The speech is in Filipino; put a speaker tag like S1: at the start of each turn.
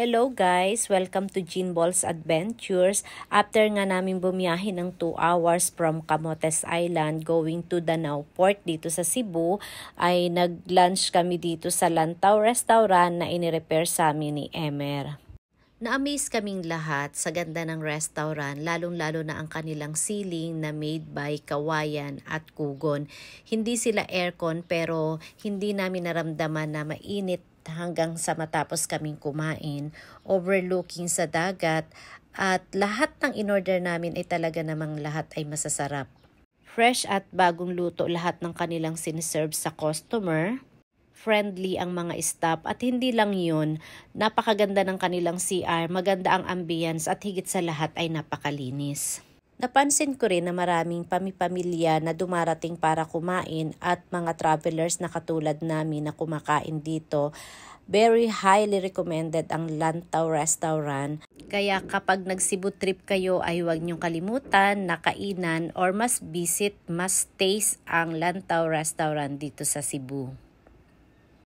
S1: Hello guys! Welcome to Jean Balls Adventures. After nga namin bumiyahe ng 2 hours from Camotes Island going to Danao Port dito sa Cebu, ay nag-lunch kami dito sa Lantaw Restaurant na inirepair sa amin ni Emer. Na-amaze kaming lahat sa ganda ng restaurant, lalong-lalo na ang kanilang ceiling na made by Kawayan at Kugon. Hindi sila aircon pero hindi namin naramdaman na mainit hanggang sa matapos kaming kumain, overlooking sa dagat, at lahat ng in-order namin ay talaga namang lahat ay masasarap. Fresh at bagong luto lahat ng kanilang siniserve sa customer. Friendly ang mga staff at hindi lang yun, napakaganda ng kanilang CR, maganda ang ambience at higit sa lahat ay napakalinis. Napansin ko rin na maraming pamilya na dumarating para kumain at mga travelers na katulad namin na kumakain dito. Very highly recommended ang Lantaw Restaurant. Kaya kapag nag-Cebu trip kayo ay huwag niyong kalimutan na kainan or must visit, must taste ang Lantaw Restaurant dito sa Cebu.